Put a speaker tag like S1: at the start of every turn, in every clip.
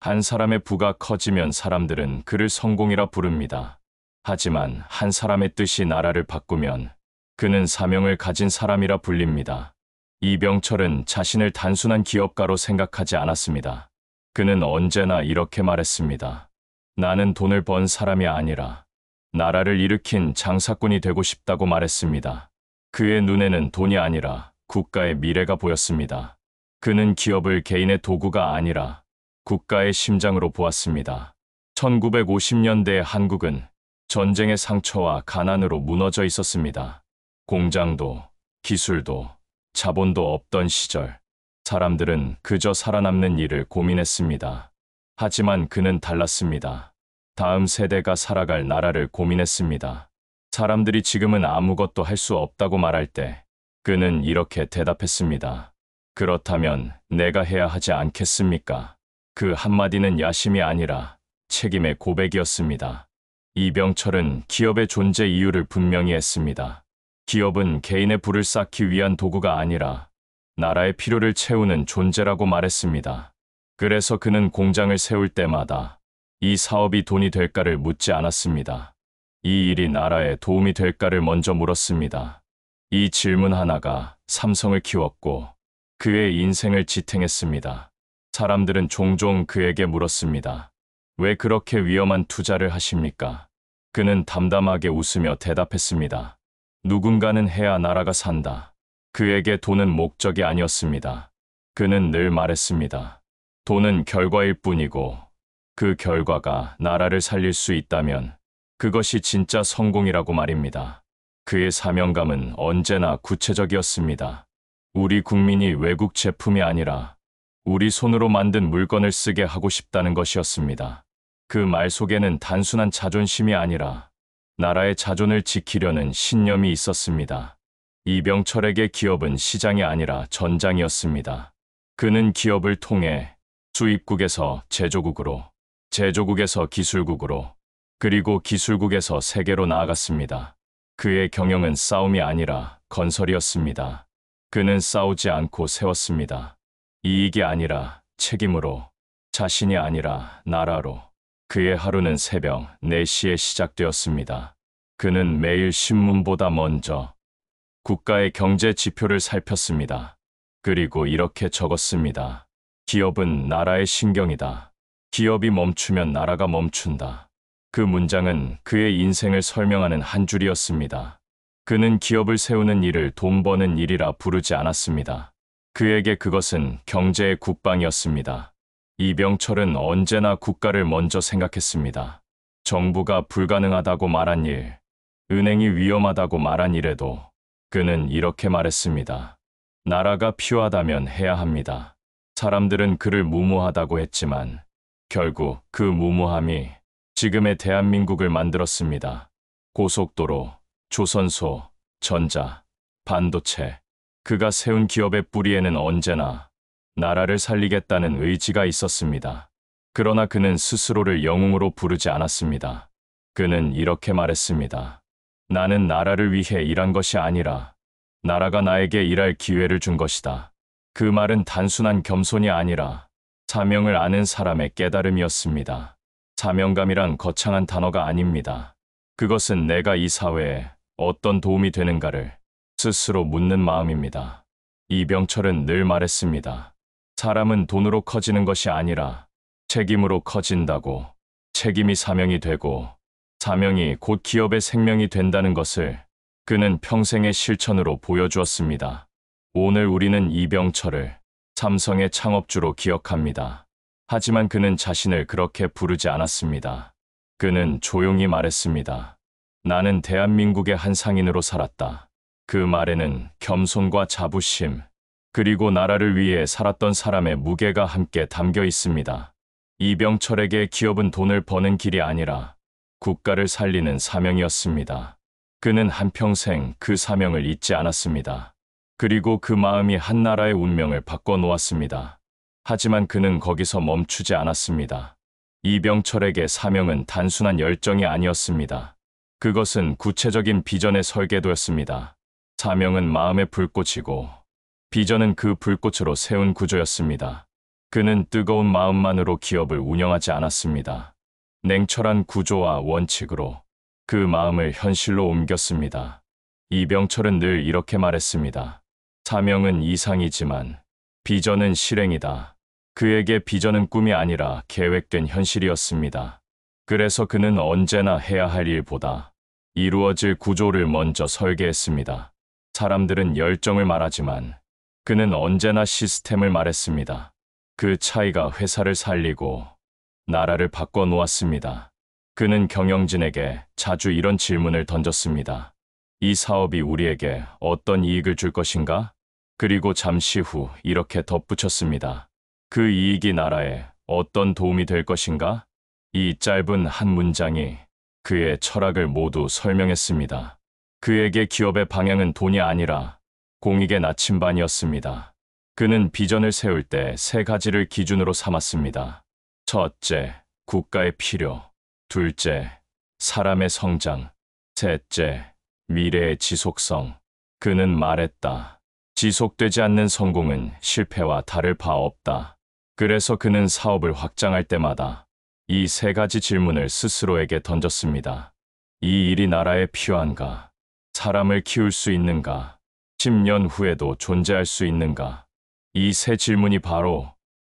S1: 한 사람의 부가 커지면 사람들은 그를 성공이라 부릅니다. 하지만 한 사람의 뜻이 나라를 바꾸면 그는 사명을 가진 사람이라 불립니다. 이병철은 자신을 단순한 기업가로 생각하지 않았습니다. 그는 언제나 이렇게 말했습니다. 나는 돈을 번 사람이 아니라 나라를 일으킨 장사꾼이 되고 싶다고 말했습니다. 그의 눈에는 돈이 아니라 국가의 미래가 보였습니다. 그는 기업을 개인의 도구가 아니라 국가의 심장으로 보았습니다. 1950년대 한국은 전쟁의 상처와 가난으로 무너져 있었습니다. 공장도, 기술도, 자본도 없던 시절, 사람들은 그저 살아남는 일을 고민했습니다. 하지만 그는 달랐습니다. 다음 세대가 살아갈 나라를 고민했습니다. 사람들이 지금은 아무것도 할 수 없다고 말할 때 그는 이렇게 대답했습니다. 그렇다면 내가 해야 하지 않겠습니까? 그 한마디는 야심이 아니라 책임의 고백이었습니다. 이병철은 기업의 존재 이유를 분명히 했습니다. 기업은 개인의 부를 쌓기 위한 도구가 아니라 나라의 필요를 채우는 존재라고 말했습니다. 그래서 그는 공장을 세울 때마다 이 사업이 돈이 될까를 묻지 않았습니다. 이 일이 나라에 도움이 될까를 먼저 물었습니다. 이 질문 하나가 삼성을 키웠고 그의 인생을 지탱했습니다. 사람들은 종종 그에게 물었습니다. 왜 그렇게 위험한 투자를 하십니까? 그는 담담하게 웃으며 대답했습니다. 누군가는 해야 나라가 산다. 그에게 돈은 목적이 아니었습니다. 그는 늘 말했습니다. 돈은 결과일 뿐이고 그 결과가 나라를 살릴 수 있다면 그것이 진짜 성공이라고 말입니다. 그의 사명감은 언제나 구체적이었습니다. 우리 국민이 외국 제품이 아니라 우리 손으로 만든 물건을 쓰게 하고 싶다는 것이었습니다. 그 말 속에는 단순한 자존심이 아니라 나라의 자존을 지키려는 신념이 있었습니다. 이병철에게 기업은 시장이 아니라 전장이었습니다. 그는 기업을 통해 수입국에서 제조국으로, 제조국에서 기술국으로, 그리고 기술국에서 세계로 나아갔습니다. 그의 경영은 싸움이 아니라 건설이었습니다. 그는 싸우지 않고 세웠습니다. 이익이 아니라 책임으로, 자신이 아니라 나라로. 그의 하루는 새벽 4시에 시작되었습니다. 그는 매일 신문보다 먼저 국가의 경제 지표를 살폈습니다. 그리고 이렇게 적었습니다. 기업은 나라의 신경이다. 기업이 멈추면 나라가 멈춘다. 그 문장은 그의 인생을 설명하는 한 줄이었습니다. 그는 기업을 세우는 일을 돈 버는 일이라 부르지 않았습니다. 그에게 그것은 경제의 국방이었습니다. 이병철은 언제나 국가를 먼저 생각했습니다. 정부가 불가능하다고 말한 일, 은행이 위험하다고 말한 일에도 그는 이렇게 말했습니다. 나라가 필요하다면 해야 합니다. 사람들은 그를 무모하다고 했지만 결국 그 무모함이 지금의 대한민국을 만들었습니다. 고속도로, 조선소, 전자, 반도체. 그가 세운 기업의 뿌리에는 언제나 나라를 살리겠다는 의지가 있었습니다. 그러나 그는 스스로를 영웅으로 부르지 않았습니다. 그는 이렇게 말했습니다. 나는 나라를 위해 일한 것이 아니라 나라가 나에게 일할 기회를 준 것이다. 그 말은 단순한 겸손이 아니라 사명을 아는 사람의 깨달음이었습니다. 사명감이란 거창한 단어가 아닙니다. 그것은 내가 이 사회에 어떤 도움이 되는가를 스스로 묻는 마음입니다. 이병철은 늘 말했습니다. 사람은 돈으로 커지는 것이 아니라 책임으로 커진다고. 책임이 사명이 되고 사명이 곧 기업의 생명이 된다는 것을 그는 평생의 실천으로 보여주었습니다. 오늘 우리는 이병철을 삼성의 창업주로 기억합니다. 하지만 그는 자신을 그렇게 부르지 않았습니다. 그는 조용히 말했습니다. 나는 대한민국의 한 상인으로 살았다. 그 말에는 겸손과 자부심, 그리고 나라를 위해 살았던 사람의 무게가 함께 담겨 있습니다. 이병철에게 기업은 돈을 버는 길이 아니라 국가를 살리는 사명이었습니다. 그는 한평생 그 사명을 잊지 않았습니다. 그리고 그 마음이 한 나라의 운명을 바꿔놓았습니다. 하지만 그는 거기서 멈추지 않았습니다. 이병철에게 사명은 단순한 열정이 아니었습니다. 그것은 구체적인 비전의 설계도였습니다. 사명은 마음의 불꽃이고 비전은 그 불꽃으로 세운 구조였습니다. 그는 뜨거운 마음만으로 기업을 운영하지 않았습니다. 냉철한 구조와 원칙으로 그 마음을 현실로 옮겼습니다. 이병철은 늘 이렇게 말했습니다. 사명은 이상이지만 비전은 실행이다. 그에게 비전은 꿈이 아니라 계획된 현실이었습니다. 그래서 그는 언제나 해야 할 일보다 이루어질 구조를 먼저 설계했습니다. 사람들은 열정을 말하지만 그는 언제나 시스템을 말했습니다. 그 차이가 회사를 살리고 나라를 바꿔 놓았습니다. 그는 경영진에게 자주 이런 질문을 던졌습니다. 이 사업이 우리에게 어떤 이익을 줄 것인가? 그리고 잠시 후 이렇게 덧붙였습니다. 그 이익이 나라에 어떤 도움이 될 것인가? 이 짧은 한 문장이 그의 철학을 모두 설명했습니다. 그에게 기업의 방향은 돈이 아니라 공익의 나침반이었습니다. 그는 비전을 세울 때 세 가지를 기준으로 삼았습니다. 첫째, 국가의 필요. 둘째, 사람의 성장. 셋째, 미래의 지속성. 그는 말했다. 지속되지 않는 성공은 실패와 다를 바 없다. 그래서 그는 사업을 확장할 때마다 이 세 가지 질문을 스스로에게 던졌습니다. 이 일이 나라에 필요한가? 사람을 키울 수 있는가? 10년 후에도 존재할 수 있는가? 이 세 질문이 바로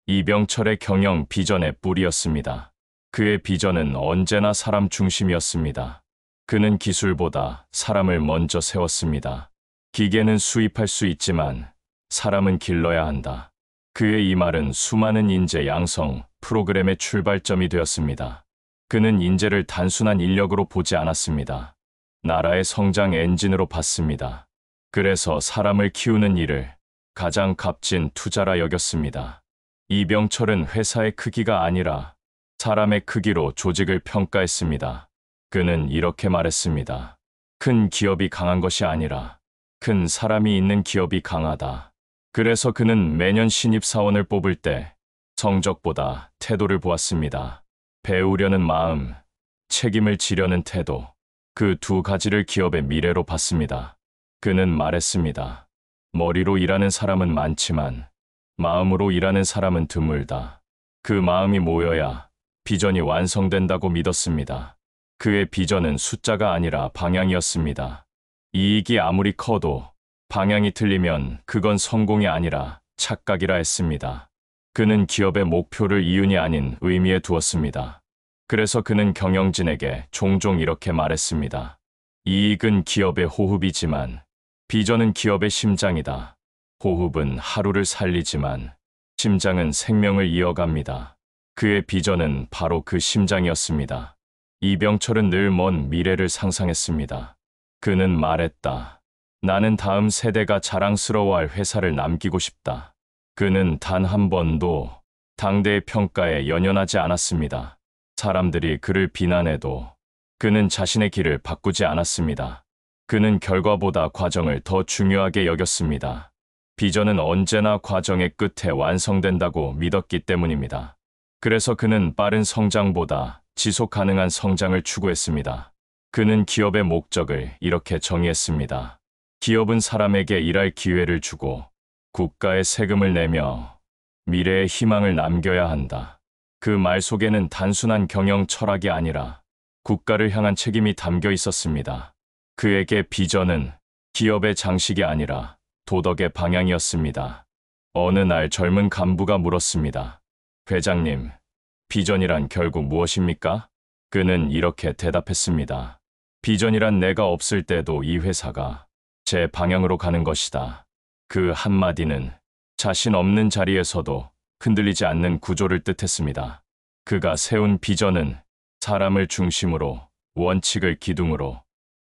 S1: 이병철의 경영 비전의 뿌리였습니다. 그의 비전은 언제나 사람 중심이었습니다. 그는 기술보다 사람을 먼저 세웠습니다. 기계는 수입할 수 있지만 사람은 길러야 한다. 그의 이 말은 수많은 인재 양성 프로그램의 출발점이 되었습니다. 그는 인재를 단순한 인력으로 보지 않았습니다. 나라의 성장 엔진으로 봤습니다. 그래서 사람을 키우는 일을 가장 값진 투자라 여겼습니다. 이병철은 회사의 크기가 아니라 사람의 크기로 조직을 평가했습니다. 그는 이렇게 말했습니다. 큰 기업이 강한 것이 아니라 큰 사람이 있는 기업이 강하다. 그래서 그는 매년 신입사원을 뽑을 때 성적보다 태도를 보았습니다. 배우려는 마음, 책임을 지려는 태도, 그 두 가지를 기업의 미래로 봤습니다. 그는 말했습니다. 머리로 일하는 사람은 많지만 마음으로 일하는 사람은 드물다. 그 마음이 모여야 비전이 완성된다고 믿었습니다. 그의 비전은 숫자가 아니라 방향이었습니다. 이익이 아무리 커도 방향이 틀리면 그건 성공이 아니라 착각이라 했습니다. 그는 기업의 목표를 이윤이 아닌 의미에 두었습니다. 그래서 그는 경영진에게 종종 이렇게 말했습니다. 이익은 기업의 호흡이지만 비전은 기업의 심장이다. 호흡은 하루를 살리지만 심장은 생명을 이어갑니다. 그의 비전은 바로 그 심장이었습니다. 이병철은 늘 먼 미래를 상상했습니다. 그는 말했다. 나는 다음 세대가 자랑스러워할 회사를 남기고 싶다. 그는 단 한 번도 당대의 평가에 연연하지 않았습니다. 사람들이 그를 비난해도 그는 자신의 길을 바꾸지 않았습니다. 그는 결과보다 과정을 더 중요하게 여겼습니다. 비전은 언제나 과정의 끝에 완성된다고 믿었기 때문입니다. 그래서 그는 빠른 성장보다 지속 가능한 성장을 추구했습니다. 그는 기업의 목적을 이렇게 정의했습니다. 기업은 사람에게 일할 기회를 주고 국가에 세금을 내며 미래의 희망을 남겨야 한다. 그 말 속에는 단순한 경영 철학이 아니라 국가를 향한 책임이 담겨 있었습니다. 그에게 비전은 기업의 장식이 아니라 도덕의 방향이었습니다. 어느 날 젊은 간부가 물었습니다. 회장님, 비전이란 결국 무엇입니까? 그는 이렇게 대답했습니다. 비전이란 내가 없을 때도 이 회사가 제 방향으로 가는 것이다. 그 한마디는 자신 없는 자리에서도 흔들리지 않는 구조를 뜻했습니다. 그가 세운 비전은 사람을 중심으로, 원칙을 기둥으로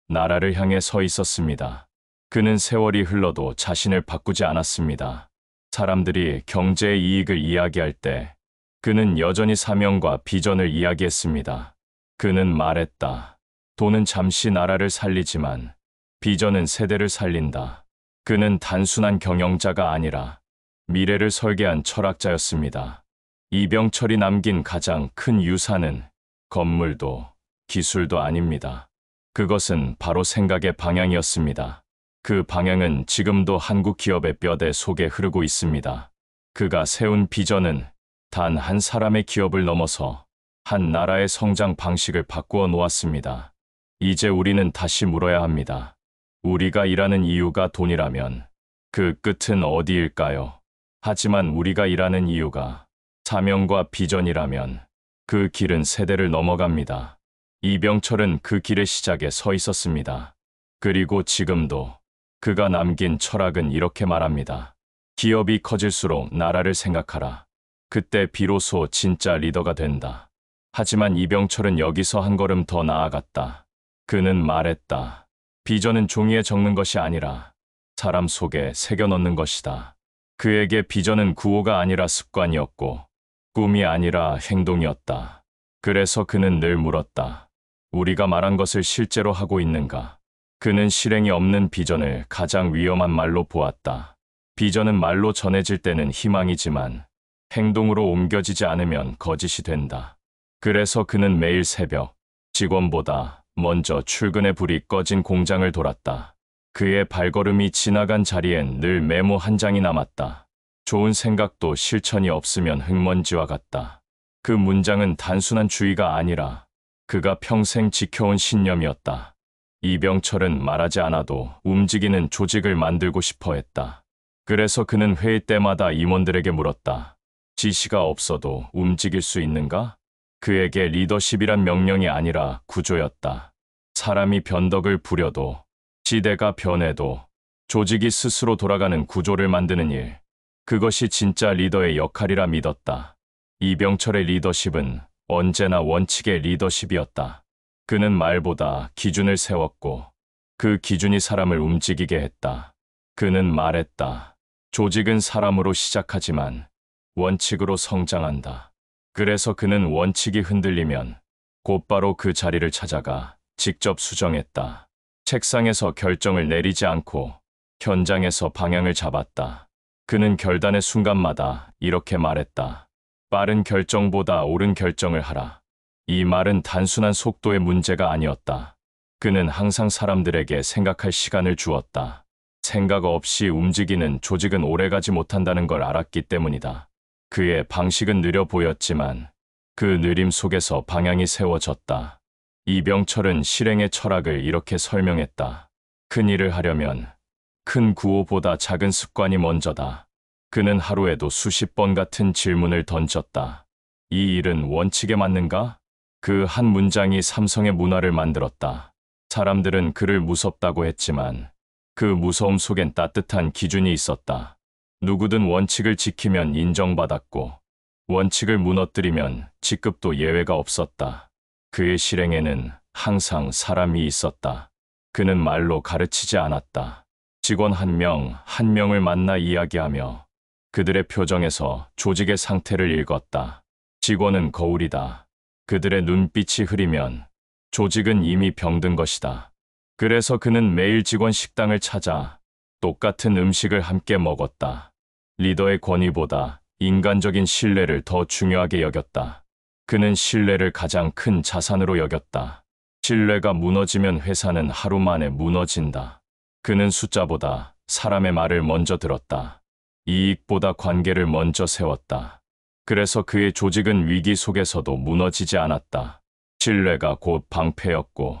S1: 나라를 향해 서 있었습니다. 그는 세월이 흘러도 자신을 바꾸지 않았습니다. 사람들이 경제의 이익을 이야기할 때 그는 여전히 사명과 비전을 이야기했습니다. 그는 말했다. 돈은 잠시 나라를 살리지만 비전은 세대를 살린다. 그는 단순한 경영자가 아니라 미래를 설계한 철학자였습니다. 이병철이 남긴 가장 큰 유산은 건물도 기술도 아닙니다. 그것은 바로 생각의 방향이었습니다. 그 방향은 지금도 한국 기업의 뼈대 속에 흐르고 있습니다. 그가 세운 비전은 단 한 사람의 기업을 넘어서 한 나라의 성장 방식을 바꾸어 놓았습니다. 이제 우리는 다시 물어야 합니다. 우리가 일하는 이유가 돈이라면 그 끝은 어디일까요? 하지만 우리가 일하는 이유가 사명과 비전이라면 그 길은 세대를 넘어갑니다. 이병철은 그 길의 시작에 서 있었습니다. 그리고 지금도 그가 남긴 철학은 이렇게 말합니다. 기업이 커질수록 나라를 생각하라. 그때 비로소 진짜 리더가 된다. 하지만 이병철은 여기서 한 걸음 더 나아갔다. 그는 말했다. 비전은 종이에 적는 것이 아니라 사람 속에 새겨 넣는 것이다. 그에게 비전은 구호가 아니라 습관이었고 꿈이 아니라 행동이었다. 그래서 그는 늘 물었다. 우리가 말한 것을 실제로 하고 있는가? 그는 실행이 없는 비전을 가장 위험한 말로 보았다. 비전은 말로 전해질 때는 희망이지만 행동으로 옮겨지지 않으면 거짓이 된다. 그래서 그는 매일 새벽 직원보다 먼저 출근의 불이 꺼진 공장을 돌았다. 그의 발걸음이 지나간 자리엔 늘 메모 한 장이 남았다. 좋은 생각도 실천이 없으면 흙먼지와 같다. 그 문장은 단순한 주의가 아니라 그가 평생 지켜온 신념이었다. 이병철은 말하지 않아도 움직이는 조직을 만들고 싶어 했다. 그래서 그는 회의 때마다 임원들에게 물었다. 지시가 없어도 움직일 수 있는가? 그에게 리더십이란 명령이 아니라 구조였다. 사람이 변덕을 부려도 시대가 변해도 조직이 스스로 돌아가는 구조를 만드는 일. 그것이 진짜 리더의 역할이라 믿었다. 이병철의 리더십은 언제나 원칙의 리더십이었다. 그는 말보다 기준을 세웠고 그 기준이 사람을 움직이게 했다. 그는 말했다. 조직은 사람으로 시작하지만 원칙으로 성장한다. 그래서 그는 원칙이 흔들리면 곧바로 그 자리를 찾아가 직접 수정했다. 책상에서 결정을 내리지 않고 현장에서 방향을 잡았다. 그는 결단의 순간마다 이렇게 말했다. 빠른 결정보다 옳은 결정을 하라. 이 말은 단순한 속도의 문제가 아니었다. 그는 항상 사람들에게 생각할 시간을 주었다. 생각 없이 움직이는 조직은 오래가지 못한다는 걸 알았기 때문이다. 그의 방식은 느려 보였지만 그 느림 속에서 방향이 세워졌다. 이병철은 실행의 철학을 이렇게 설명했다. 큰 일을 하려면 큰 구호보다 작은 습관이 먼저다. 그는 하루에도 수십 번 같은 질문을 던졌다. 이 일은 원칙에 맞는가? 그 한 문장이 삼성의 문화를 만들었다. 사람들은 그를 무섭다고 했지만 그 무서움 속엔 따뜻한 기준이 있었다. 누구든 원칙을 지키면 인정받았고 원칙을 무너뜨리면 직급도 예외가 없었다. 그의 실행에는 항상 사람이 있었다. 그는 말로 가르치지 않았다. 직원 한 명, 한 명을 만나 이야기하며 그들의 표정에서 조직의 상태를 읽었다. 직원은 거울이다. 그들의 눈빛이 흐리면 조직은 이미 병든 것이다. 그래서 그는 매일 직원 식당을 찾아 똑같은 음식을 함께 먹었다. 리더의 권위보다 인간적인 신뢰를 더 중요하게 여겼다. 그는 신뢰를 가장 큰 자산으로 여겼다. 신뢰가 무너지면 회사는 하루 만에 무너진다. 그는 숫자보다 사람의 말을 먼저 들었다. 이익보다 관계를 먼저 세웠다. 그래서 그의 조직은 위기 속에서도 무너지지 않았다. 신뢰가 곧 방패였고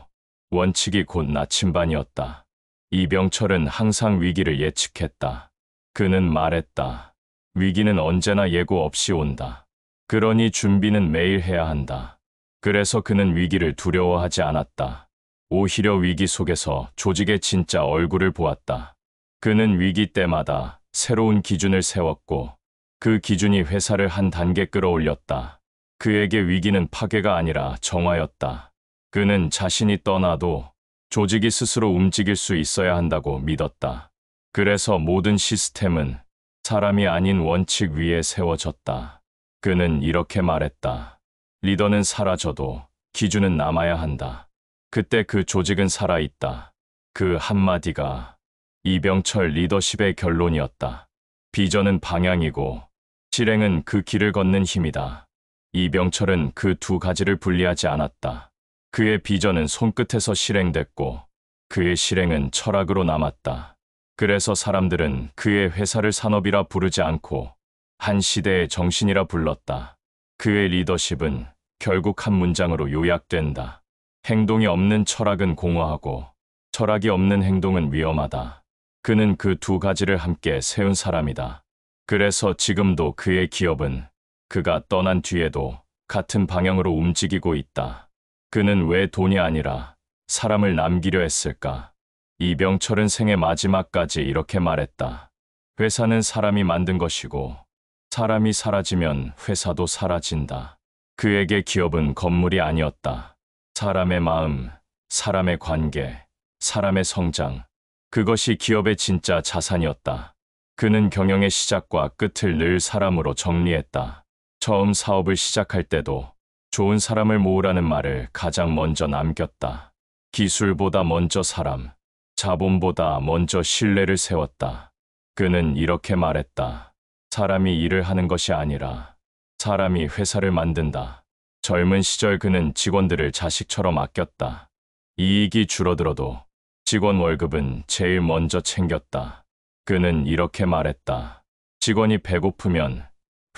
S1: 원칙이 곧 나침반이었다. 이병철은 항상 위기를 예측했다. 그는 말했다. 위기는 언제나 예고 없이 온다. 그러니 준비는 매일 해야 한다. 그래서 그는 위기를 두려워하지 않았다. 오히려 위기 속에서 조직의 진짜 얼굴을 보았다. 그는 위기 때마다 새로운 기준을 세웠고 그 기준이 회사를 한 단계 끌어올렸다. 그에게 위기는 파괴가 아니라 정화였다. 그는 자신이 떠나도 조직이 스스로 움직일 수 있어야 한다고 믿었다. 그래서 모든 시스템은 사람이 아닌 원칙 위에 세워졌다. 그는 이렇게 말했다. 리더는 사라져도 기준은 남아야 한다. 그때 그 조직은 살아있다. 그 한마디가 이병철 리더십의 결론이었다. 비전은 방향이고 실행은 그 길을 걷는 힘이다. 이병철은 그 두 가지를 분리하지 않았다. 그의 비전은 손끝에서 실행됐고 그의 실행은 철학으로 남았다. 그래서 사람들은 그의 회사를 산업이라 부르지 않고 한 시대의 정신이라 불렀다. 그의 리더십은 결국 한 문장으로 요약된다. 행동이 없는 철학은 공허하고 철학이 없는 행동은 위험하다. 그는 그 두 가지를 함께 세운 사람이다. 그래서 지금도 그의 기업은 그가 떠난 뒤에도 같은 방향으로 움직이고 있다. 그는 왜 돈이 아니라 사람을 남기려 했을까? 이병철은 생애 마지막까지 이렇게 말했다. 회사는 사람이 만든 것이고 사람이 사라지면 회사도 사라진다. 그에게 기업은 건물이 아니었다. 사람의 마음, 사람의 관계, 사람의 성장, 그것이 기업의 진짜 자산이었다. 그는 경영의 시작과 끝을 늘 사람으로 정리했다. 처음 사업을 시작할 때도 좋은 사람을 모으라는 말을 가장 먼저 남겼다. 기술보다 먼저 사람, 자본보다 먼저 신뢰를 세웠다. 그는 이렇게 말했다. 사람이 일을 하는 것이 아니라 사람이 회사를 만든다. 젊은 시절 그는 직원들을 자식처럼 아꼈다. 이익이 줄어들어도 직원 월급은 제일 먼저 챙겼다. 그는 이렇게 말했다. 직원이 배고프면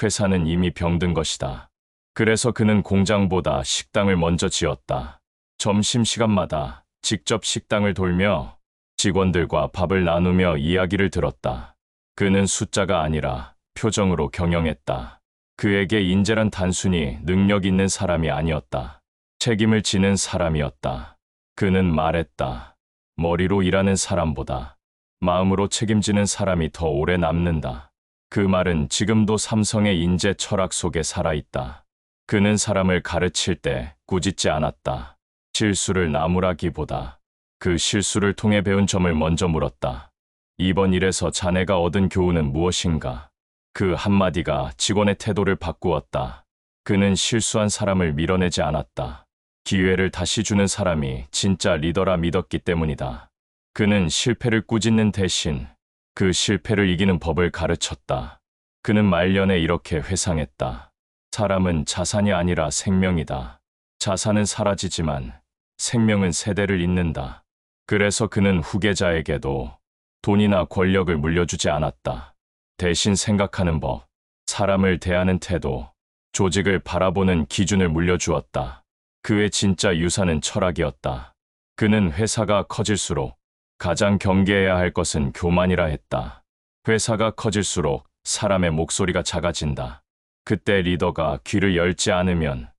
S1: 회사는 이미 병든 것이다. 그래서 그는 공장보다 식당을 먼저 지었다. 점심시간마다 직접 식당을 돌며 직원들과 밥을 나누며 이야기를 들었다. 그는 숫자가 아니라 표정으로 경영했다. 그에게 인재란 단순히 능력 있는 사람이 아니었다. 책임을 지는 사람이었다. 그는 말했다. 머리로 일하는 사람보다 마음으로 책임지는 사람이 더 오래 남는다. 그 말은 지금도 삼성의 인재 철학 속에 살아있다. 그는 사람을 가르칠 때 꾸짖지 않았다. 실수를 나무라기보다 그 실수를 통해 배운 점을 먼저 물었다. 이번 일에서 자네가 얻은 교훈은 무엇인가? 그 한마디가 직원의 태도를 바꾸었다. 그는 실수한 사람을 밀어내지 않았다. 기회를 다시 주는 사람이 진짜 리더라 믿었기 때문이다. 그는 실패를 꾸짖는 대신 그 실패를 이기는 법을 가르쳤다. 그는 말년에 이렇게 회상했다. 사람은 자산이 아니라 생명이다. 자산은 사라지지만 생명은 세대를 잇는다. 그래서 그는 후계자에게도 돈이나 권력을 물려주지 않았다. 대신 생각하는 법, 사람을 대하는 태도, 조직을 바라보는 기준을 물려주었다. 그의 진짜 유산은 철학이었다. 그는 회사가 커질수록 가장 경계해야 할 것은 교만이라 했다. 회사가 커질수록 사람의 목소리가 작아진다. 그때 리더가 귀를 열지 않으면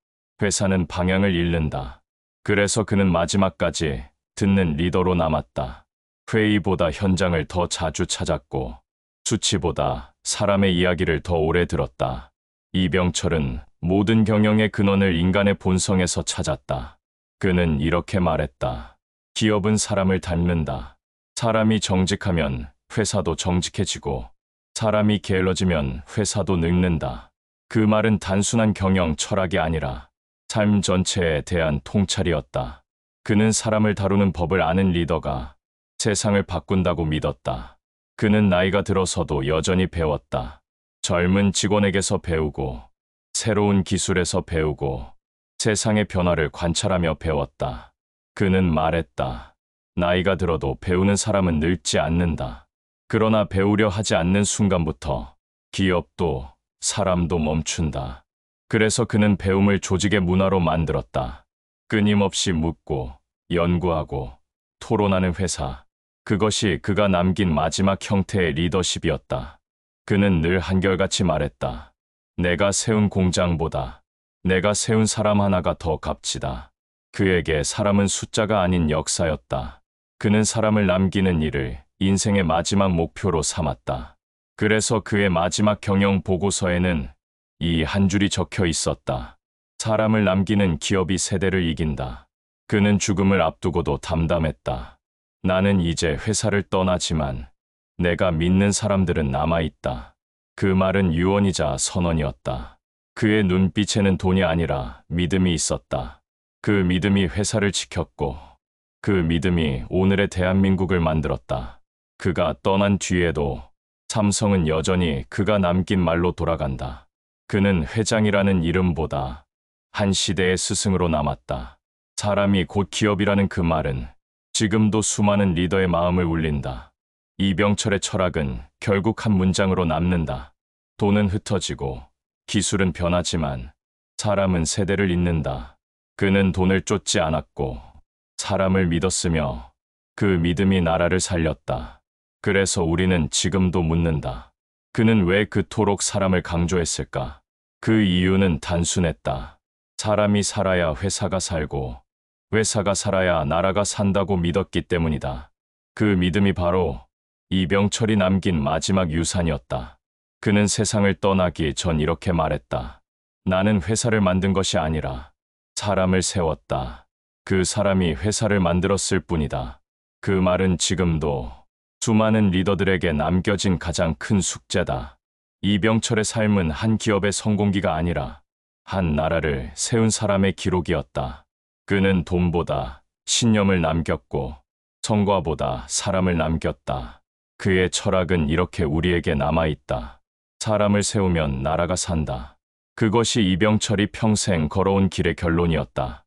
S1: 회사는 방향을 잃는다. 그래서 그는 마지막까지 듣는 리더로 남았다. 회의보다 현장을 더 자주 찾았고 수치보다 사람의 이야기를 더 오래 들었다. 이병철은 모든 경영의 근원을 인간의 본성에서 찾았다. 그는 이렇게 말했다. 기업은 사람을 닮는다. 사람이 정직하면 회사도 정직해지고 사람이 게을러지면 회사도 늙는다. 그 말은 단순한 경영 철학이 아니라 삶 전체에 대한 통찰이었다. 그는 사람을 다루는 법을 아는 리더가 세상을 바꾼다고 믿었다. 그는 나이가 들어서도 여전히 배웠다. 젊은 직원에게서 배우고 새로운 기술에서 배우고 세상의 변화를 관찰하며 배웠다. 그는 말했다. 나이가 들어도 배우는 사람은 늙지 않는다. 그러나 배우려 하지 않는 순간부터 기업도 사람도 멈춘다. 그래서 그는 배움을 조직의 문화로 만들었다. 끊임없이 묻고 연구하고 토론하는 회사. 그것이 그가 남긴 마지막 형태의 리더십이었다. 그는 늘 한결같이 말했다. 내가 세운 공장보다 내가 세운 사람 하나가 더 값지다. 그에게 사람은 숫자가 아닌 역사였다. 그는 사람을 남기는 일을 인생의 마지막 목표로 삼았다. 그래서 그의 마지막 경영 보고서에는 이 한 줄이 적혀 있었다. 사람을 남기는 기업이 세대를 이긴다. 그는 죽음을 앞두고도 담담했다. 나는 이제 회사를 떠나지만 내가 믿는 사람들은 남아있다. 그 말은 유언이자 선언이었다. 그의 눈빛에는 돈이 아니라 믿음이 있었다. 그 믿음이 회사를 지켰고 그 믿음이 오늘의 대한민국을 만들었다. 그가 떠난 뒤에도 삼성은 여전히 그가 남긴 말로 돌아간다. 그는 회장이라는 이름보다 한 시대의 스승으로 남았다. 사람이 곧 기업이라는 그 말은 지금도 수많은 리더의 마음을 울린다. 이병철의 철학은 결국 한 문장으로 남는다. 돈은 흩어지고 기술은 변하지만 사람은 세대를 잇는다. 그는 돈을 쫓지 않았고 사람을 믿었으며 그 믿음이 나라를 살렸다. 그래서 우리는 지금도 묻는다. 그는 왜 그토록 사람을 강조했을까? 그 이유는 단순했다. 사람이 살아야 회사가 살고 회사가 살아야 나라가 산다고 믿었기 때문이다. 그 믿음이 바로 이병철이 남긴 마지막 유산이었다. 그는 세상을 떠나기 전 이렇게 말했다. 나는 회사를 만든 것이 아니라 사람을 세웠다. 그 사람이 회사를 만들었을 뿐이다. 그 말은 지금도 수많은 리더들에게 남겨진 가장 큰 숙제다. 이병철의 삶은 한 기업의 성공기가 아니라 한 나라를 세운 사람의 기록이었다. 그는 돈보다 신념을 남겼고 성과보다 사람을 남겼다. 그의 철학은 이렇게 우리에게 남아있다. 사람을 세우면 나라가 산다. 그것이 이병철이 평생 걸어온 길의 결론이었다.